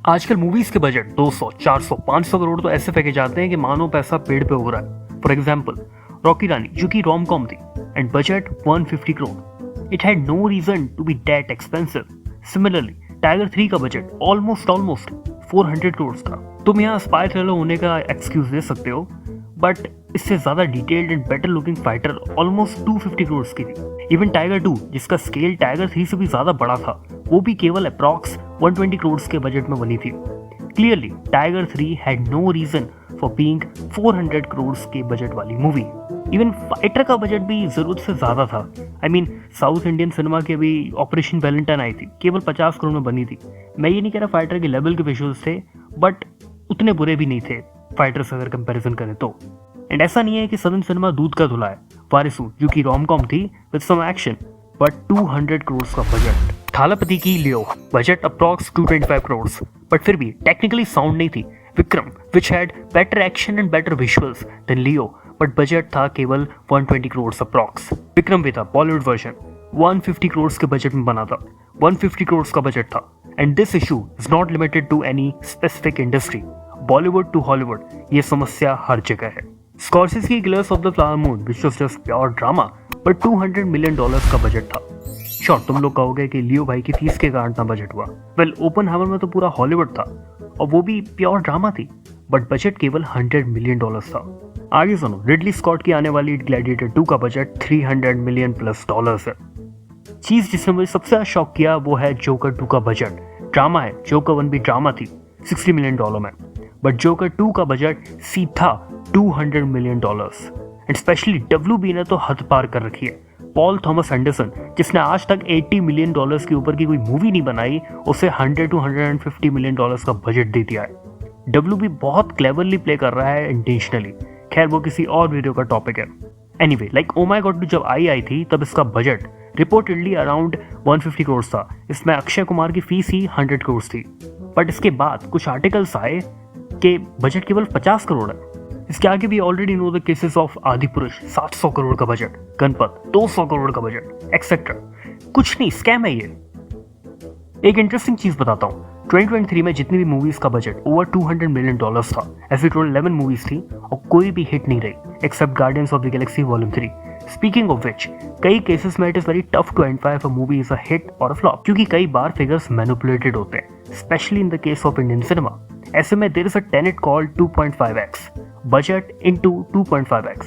आजकल मूवीज के बजट 200, 400, 500 करोड़ तो ऐसे फेंके जाते हैं कि मानो पैसा पेड़ पे उग रहा है। फॉर एग्जाम्पल रॉकी रानी जो कि रोम कॉम थी and budget 150 crore. It had no reason to be that expensive. Similarly Tiger 3 का बजट ऑलमोस्ट 400 करोड़ था। तुम यहाँ स्पाई थ्रिलर होने का एक्सक्यूज दे सकते हो, बट इससे ज्यादा detailed and better looking fighter almost 250 crore की थी। इवन टाइगर 2 जिसका स्केल टाइगर 3 से भी ज्यादा बड़ा था, वो भी केवल अप्रॉक्स 120 करोड़ के बजट में बनी थी। Clearly Tiger 3 had no reason for being 400 crore के बजट वाली मूवी। इवन फाइटर का बजट भी जरूरत से ज्यादा था। I mean South Indian cinema की अभी ऑपरेशन वैलेंटाइन आई थी, केवल 50 करोड़ में बनी थी। मैं ये नहीं कह रहा फाइटर के लेवल के विजुअल्स थे, बट उतने बुरे भी नहीं थे फाइटर से अगर कंपैरिजन करें तो। एंड ऐसा नहीं है कि सदन सिनेमा दूध का धुला है। वारिसू जो कि रोम कॉम थी with some action, but 200 crore का बजट। थालापति की Leo budget approx 225 crore, but फिर भी टेक्निकली साउंड नहीं थी। Vikram which had better action and better visuals than Leo, but budget था केवल 120 करोड़ अप्रॉक्स। विक्रम भी था बॉलीवुड वर्जन, 150 करोड़ के बजट में बना था। 150 करोड़ का बजट था। And this issue is not limited to any specific industry, Bollywood to Hollywood, ये समस्या हर जगह है। स्कॉर्सेज़ी की killers of the flower moon which was just pure drama, but $200 million का बजट था। श्योर तुम लोग कहोगे कि लियो भाई की फीस के कारण इतना बजट हुआ। वेल ओपनहाइमर में तो पूरा हॉलीवुड था और वो भी प्योर ड्रामा थी, बट बजट केवल $100 मिलियन था। आगे सुनो, रिडली स्कॉट की आने वाली ग्लैडिएटर 2 का बजट $300 मिलियन प्लस है। चीज जिसने मुझे सबसे ज्यादा शॉक किया वो है जोकर 2 का बजट। ड्रामा है, जोकर 1 भी ड्रामा थी $60 मिलियन में, बट जोकर 2 का बजट सीधा $200 मिलियन। एंड स्पेशली WB ने तो हद पार कर रखी है। पॉल थॉमस एंडरसन जिसने आज तक $80 मिलियन के ऊपर की कोई मूवी नहीं बनाई, उसे $100 to $150 मिलियन का बजट दे दिया है। WB बहुत क्लेवरली प्ले कर रहा है इंटेंशनली। खैर वो किसी और वीडियो का टॉपिक है। Anyway like oh my God जब आई थी तब इसका बजट रिपोर्टेडली अराउंड 150 करोड़ था। इसमें अक्षय कुमार की फीस ही 100 करोड़ थी, बट इसके बाद कुछ आर्टिकल्स आए कि बजट केवल 50 करोड़ है। इसके आगे भी already know the cases of Adipurush 700 crore का बजट, गणपत 200 करोड़ का बजट एक्सेट्रा। कुछ नहीं, स्कैम है ये। एक इंटरेस्टिंग चीज बताता हूँ, 2023 में जितनी भी मूवीज का बजट ओवर $200 मिलियन था, ऐसी टोटल 11 मूवीज थी और कोई भी हिट नहीं रही except Guardians of the Galaxy volume 3। Speaking of which, कई केसेस में it is very tough to identify if a movie is a hit और अ फ्लॉप, क्योंकि कई बार फिगर्स मैनिपुलेटेड होते हैं, specially in the case of Indian cinema. ऐसे में there is a tenet called 2.5x, budget into 2.5x।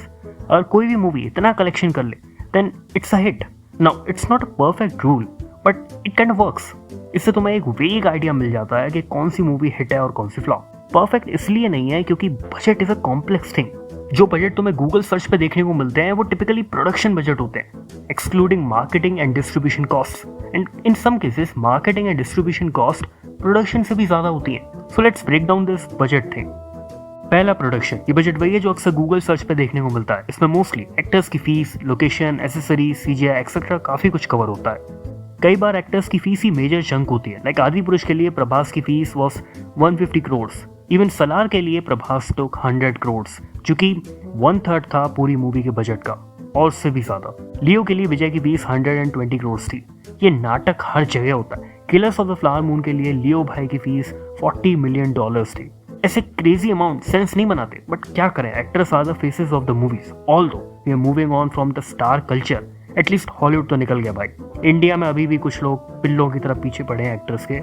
अगर कोई भी मूवी इतना कलेक्शन कर ले then it's a hit. Now it's not a perfect rule, but it kind of works. इससे तुम्हें एक वेग आइडिया मिल जाता है कि कौन सी मूवी हिट है और कौन सी फ्लॉप। परफेक्ट इसलिए नहीं है क्योंकि budget is a complex thing. जो बजट तुम्हें गूगल सर्च पे देखने को मिलते हैं वो टिपिकली प्रोडक्शन बजट होते हैं, excluding marketing and distribution cost. And in some cases marketing and distribution cost production से भी ज्यादा होती है। So let's break down this budget thing. पहला प्रोडक्शन, ये बजट वही है जो अक्सर गूगल सर्च पे देखने को मिलता है। इसमें मोस्टली एक्टर्स की fees, location, accessories, CGI etcetera काफी कुछ कवर होता है। कई बार एक्टर्स की फीस ही मेजर चंक होती है। लाइक आदिपुरुष के लिए प्रभास की fees was 150 crore. Even Salaar के लिए प्रभास टुक 100 करोड़, जो कि 1/3 था पूरी मूवी के बजट का और उससे भी ज्यादा। लियो के लिए विजय की फीस 120 करोड़ थी। ये नाटक हर जगह होता है। Killers of the flower moon के लिए लियो भाई की फीस $40 मिलियन थी। ऐसे क्रेजी अमाउंट सेंस नहीं बनाते, बट क्या करें, actors are the faces of the movies. Although we are moving on from the star culture, at least Hollywood तो निकल गया भाई। इंडिया में अभी भी कुछ लोग पिल्लों की तरह पीछे पड़े हैं एक्टर्स के।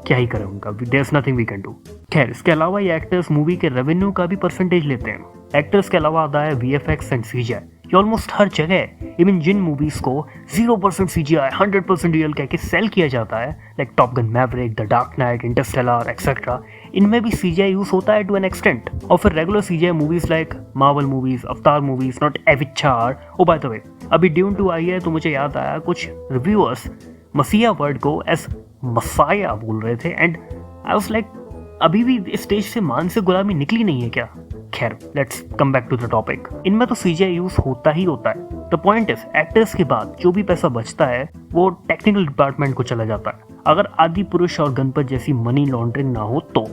क्या ही करें उनका, there is nothing we can do. खैर इसके अलावा ये एक्टर्स मूवी के रेवेन्यू का भी परसेंटेज लेते हैं। एक्टर्स के अलावा आता है VFX एंड CGI। ये ऑलमोस्ट हर जगह है। इवन जिन मूवीज को 0% CGI 100% रियल कह के सेल किया जाता है, like top gun Maverick, the dark night, Interstellar etcetera, इनमें भी CGI यूज होता है टू एन एक्सटेंट। और फिर regular CGI movies like Marvel movies, Avatar movies, not एविचार। ओ बाय द वे अभी ड्यून 2 आई है तो मुझे याद आया कुछ रिव्यूअर्स मसीहा वर्ड को एस मसाया बोल रहे थे एंड आई वाज लाइक अभी भी इस स्टेज से मान से गुलामी निकली नहीं है क्या। खैर let's come back to the topic. इनमें तो CGI यूज होता ही होता है। द पॉइंट इज एक्टर्स के बाद जो भी पैसा बचता है वो टेक्निकल डिपार्टमेंट को चला जाता है, अगर आदि पुरुष और गणपत जैसी मनी लॉन्ड्रिंग ना हो तो।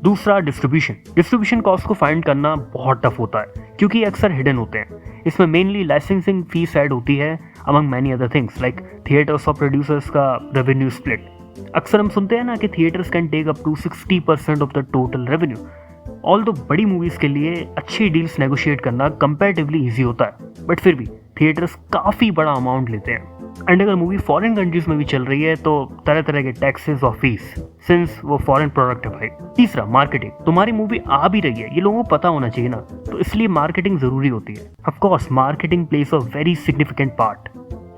दूसरा डिस्ट्रीब्यूशन कॉस्ट को फाइंड करना बहुत टफ होता है क्योंकि अक्सर हिडन होते हैं। इसमें मेनली लाइसेंसिंग फीस ऐड होती है among many other things like theatres और प्रोड्यूसर्स का रेवेन्यू स्प्लिट। अक्सर हम सुनते हैं ना कि theatres can take up to 60% of the total revenue. Although बड़ी मूवीज़ के लिए अच्छी डील्स नेगोशिएट करना कंपैरेटिवली ईजी होता है, बट फिर भी थिएटर्स काफ़ी बड़ा अमाउंट लेते हैं। एंड अगर मूवी फॉरेन कंट्रीज में भी चल रही है तो तरह तरह के टैक्सेस और फीस, सिंस वो फॉरेन प्रोडक्ट है भाई। तीसरा, मार्केटिंग। तुम्हारी मूवी आ भी रही है, ये लोगों को पता होना चाहिए ना, तो इसलिए मार्केटिंग जरूरी होती है। Of course marketing place a very significant part.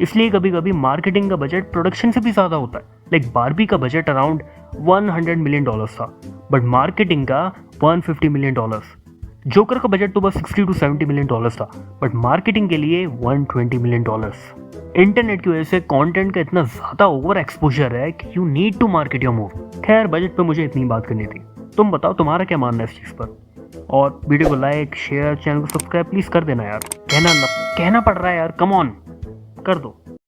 इसलिए कभी कभी मार्केटिंग का बजट प्रोडक्शन से भी ज्यादा होता है। लाइक बारबी का बजट अराउंड $100 मिलियन था, बट मार्केटिंग का $150 मिलियन। जोकर का बजट तो बस $60 to $70 मिलियन था, बट मार्केटिंग के लिए $120 मिलियन। इंटरनेट की वजह से कंटेंट का इतना ज्यादा ओवर एक्सपोजर है कि you need to market your movie. खैर, बजट पे मुझे इतनी बात करनी थी। तुम बताओ तुम्हारा क्या मानना है इस चीज पर। और वीडियो को लाइक, शेयर, चैनल को सब्सक्राइब प्लीज कर देना यार। कहना पड़ रहा है यार, कम ऑन कर दो।